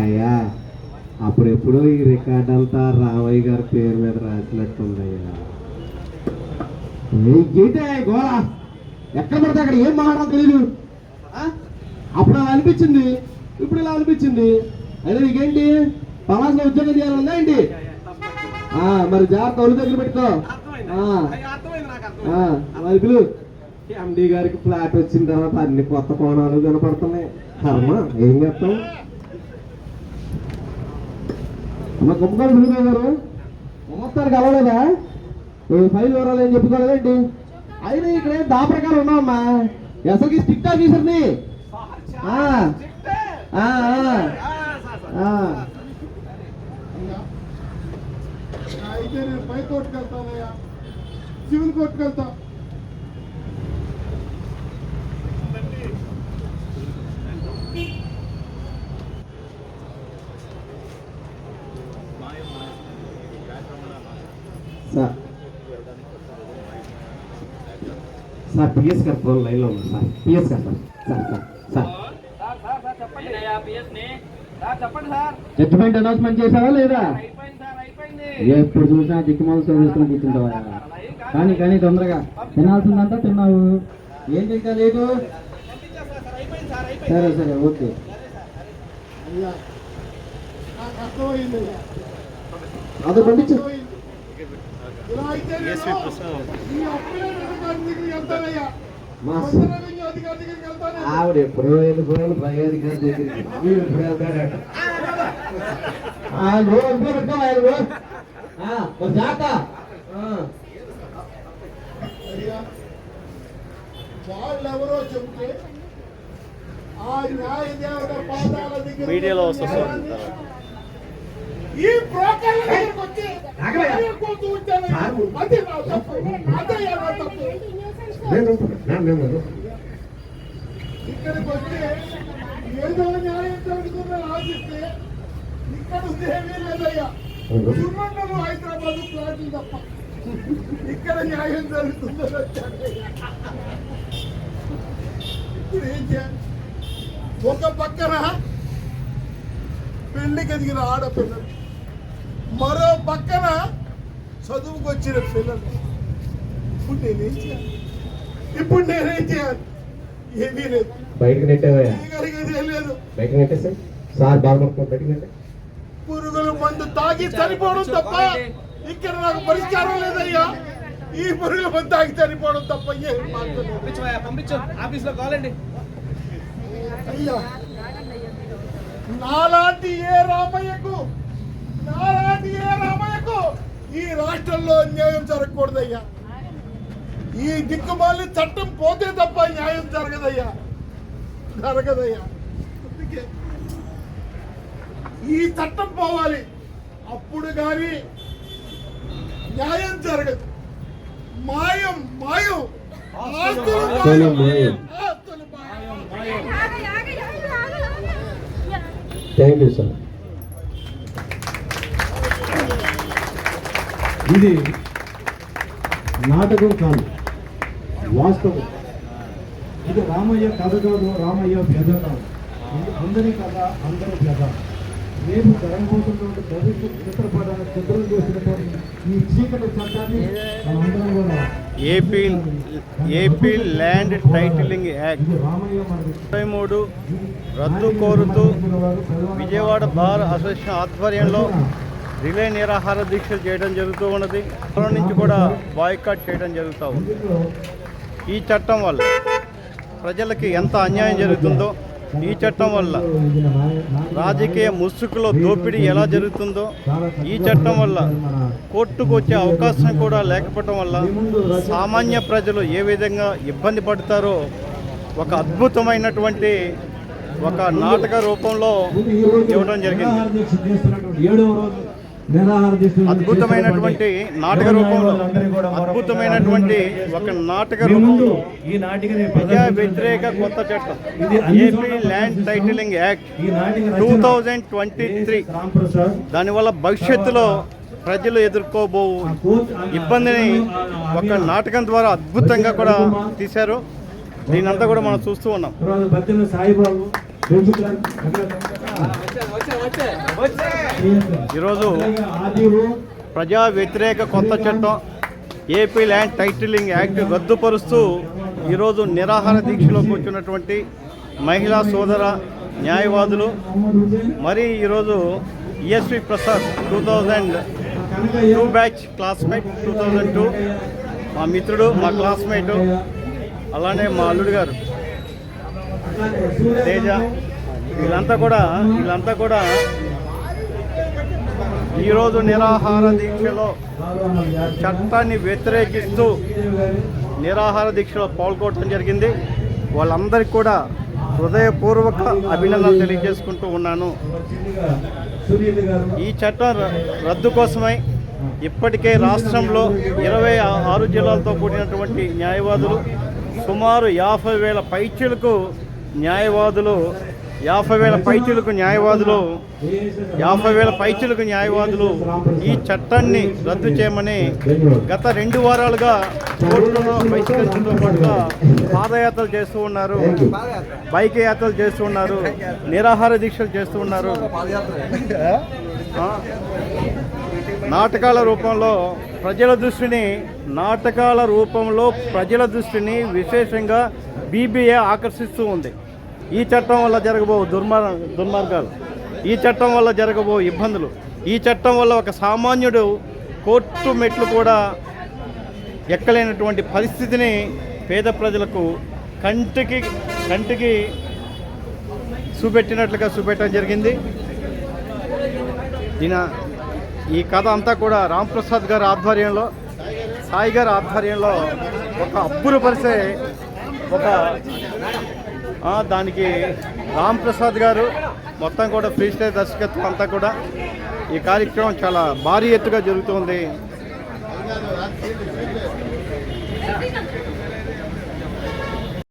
అయ్యా అప్పుడెప్పుడో ఈ రికార్డ్ అంతా రామయ్య గారి పేరు మీద రాసినట్టుందయ్యా. ఏంటే గోళ ఎక్కడ పడితే అక్కడ ఏం మాట్లాడడం తెలీదు. అప్పుడు అలా అనిపించింది, ఇప్పుడు ఇలా అనిపించింది. అయితే నీకేంటి పలాసలో ఉద్యోగం చేయాలన్నా ఏంటి? మరి జాగ్రత్త ఒళ్ళు దగ్గర పెట్టుకో. మరి పిలు ఎండి గారికి ఫ్లాట్ వచ్చిన తర్వాత అన్ని కొత్త కోణాలు కనపడుతున్నాయి. కర్మ ఏం చేస్తాం. అమ్మ కుమ్మకాడు సునీత గారు మొత్తానికి అవ్వలేదా? ఫైల్ వివరాలు ఏం చెప్పుకోలేదేంటి? అయినా ఇక్కడ దాపరకాలు ఉన్నావమ్మా. అసలుకి స్ట్రిక్ట్ ఆఫీసర్ని. అయితే నేను పై కోర్టుకు వెళ్తానయ్యా, సివిల్ కోర్టుకు వెళ్తా. సార్ పిఎస్ గారు ఫోన్ లైన్లో ఉన్నారు సార్. పిఎస్ గారు సార్ జడ్జిమెంట్ అనౌన్స్మెంట్ చేసావా లేదా? ఎప్పుడు చూసినా దిక్కుమాల చేసుకుని కూర్చుంటావా? కానీ తొందరగా తినాల్సిందంతా తిన్నావు. ఏంటి ఇంకా లేదు? సరే ఓకే. అది పండించు. ఆవిడ ఎప్పుడో వెళ్ళిపోయాను పై అధికారి దగ్గరికి. ఎప్పుడు వెళ్తాడట? వాళ్ళెవరో చెబితే ఆ న్యాయ దేవత పాదాల దగ్గర మీడియాలో వస్తుంది. ఈ బ్రోకర్ల దగ్గరికి వచ్చి అదే నా తప్పు. ఇక్కడికి వచ్చి ఏదో న్యాయం జరుగుతుందని ఆశిస్తే ఇక్కడ ఉంది ఏమీ లేదయ్యా. సుమండలు హైదరాబాద్ ఫ్లాట్లు తప్ప ఇక్కడ న్యాయం జరుగుతుందని వచ్చాడయ్యా. ఇప్పుడు ఏం చేయాలి? ఒక పక్కన పెళ్లికి ఎదిగిన ఆడపిల్లలు, మరో పక్కన చదువుకు వచ్చిన పిల్లలు. ఇప్పుడు నేనేం చేయాలి? ఏమీ లేదు. బయటకు నెట్టేవా? లేదు. బయటకు నెట్టేసా సార్ బాగుంటుంది. బయటకు నెట్టే పురుగుల మందు తాగి చనిపోవడం తప్ప ఇక్కడ నాకు పరిష్కారం లేదయ్యా. ఈ పురుగుల మందు తాగి చనిపోవడం తప్ప అయ్యా. నాలాంటి ఏ రామయ్యకు ఈ రాష్ట్రంలో అన్యాయం జరగకూడదయ్యా. ఈ దిక్కుమాలి చట్టం పోతే తప్ప న్యాయం జరగదయ్యా. అందుకే ఈ చట్టం పోవాలి, అప్పుడు కానీ న్యాయం జరగదు. మాయం ఆస్తులు మాయం. Thank you sir. ఇది నాటకం కాదు, వాస్తవం. ఇది రామయ్య కథ కాదు, రామయ్య వ్యధ కాదు. ఇది అందరి కథ, అందరి వ్యధ. రేపు జరగబోతున్నటువంటి భవిష్యత్ చిత్రపటాన్ని సిద్ధం చేసినటువంటి ఈ చీకటి చట్టాన్ని మనందరం కూడా ఏపీ ల్యాండ్ టైటిలింగ్ యాక్ట్ 23 రద్దు కోరుతూ విజయవాడ బార్ అసోసియేషన్ ఆధ్వర్యంలో రిలే నిరాహార దీక్షలు చేయడం జరుగుతూ ఉన్నది. అప్పటి నుంచి కూడా బాయ్కాట్ చేయడం జరుగుతూ ఉంది. ఈ చట్టం వల్ల ప్రజలకి ఎంత అన్యాయం జరుగుతుందో, ఈ చట్టం వల్ల రాజకీయ ముసుగులో దోపిడీ ఎలా జరుగుతుందో, ఈ చట్టం వల్ల కోర్టుకు వచ్చే అవకాశం కూడా లేకపోవడం వల్ల సామాన్య ప్రజలు ఏ విధంగా ఇబ్బంది పడతారో ఒక అద్భుతమైనటువంటి ఒక నాటక రూపంలో ఇవ్వడం జరిగింది. అద్భుతమైనటువంటి నాటక రూపంలో ఒక నాటక రూపంలో ప్రజా వ్యతిరేక కొత్త చట్టం ఏపీ ల్యాండ్ టైటిలింగ్ యాక్ట్ 2023 దానివల్ల భవిష్యత్తులో ప్రజలు ఎదుర్కోబో ఇబ్బందిని ఒక నాటకం ద్వారా అద్భుతంగా కూడా తీశారు. దీనంతా కూడా మనం చూస్తూ ఉన్నాం. తర్వాత బద్దెల సాయిబాబు బెంచుకర్, ఈరోజు ప్రజా వ్యతిరేక కొత్త చట్టం ఏపీ ల్యాండ్ టైటిలింగ్ యాక్ట్ రద్దుపరుస్తూ ఈరోజు నిరాహార దీక్షలో కూర్చున్నటువంటి మహిళా సోదర న్యాయవాదులు, మరి ఈరోజు ఈఎస్వి ప్రసాద్ 2002 బ్యాచ్ క్లాస్మేట్, 2002 మా మిత్రుడు, మా క్లాస్మేట్, అలానే మా అల్లుడు గారు తేజ, వీళ్ళంతా కూడా ఈరోజు నిరాహార దీక్షలో చట్టాన్ని వ్యతిరేకిస్తూ నిరాహార దీక్షలో పాల్గొనడం జరిగింది. వాళ్ళందరికీ కూడా హృదయపూర్వక అభినందనలు తెలియజేసుకుంటూ ఉన్నాను. ఈ చట్టం రద్దు కోసమై ఇప్పటికే రాష్ట్రంలో 26 జిల్లాలతో కూడినటువంటి న్యాయవాదులు సుమారు 50,000 పైచిలకు న్యాయవాదులు ఈ చట్టాన్ని రద్దు చేయమని గత 2 వారాలుగా కోర్టులో బహిష్కరించడంతో పాటుగా పాదయాత్రలు చేస్తూ ఉన్నారు, బైక్ యాత్రలు చేస్తూ ఉన్నారు, నిరాహార దీక్షలు చేస్తూ ఉన్నారు. నాటకాల రూపంలో ప్రజల దృష్టిని విశేషంగా బీబీఏ ఆకర్షిస్తూ ఉంది. ఈ చట్టం వల్ల జరగబో దుర్మార్గాలు, ఈ చట్టం వల్ల జరగబో ఇబ్బందులు, ఈ చట్టం వల్ల ఒక సామాన్యుడు కోర్టు మెట్లు కూడా ఎక్కలేనటువంటి పరిస్థితిని పేద ప్రజలకు కంటికి చూపెట్టడం జరిగింది. ఈ కథ అంతా కూడా రాంప్రసాద్ గారి ఆధ్వర్యంలో, సాయి గారి ఆధ్వర్యంలో ఒక అబ్బురపరిచే దానికి రాంప్రసాద్ గారు మొత్తం కూడా ఫ్రీ స్టైల్ దర్శకత్వం అంతా కూడా ఈ కార్యక్రమం చాలా భారీ ఎత్తుగా జరుగుతుంది.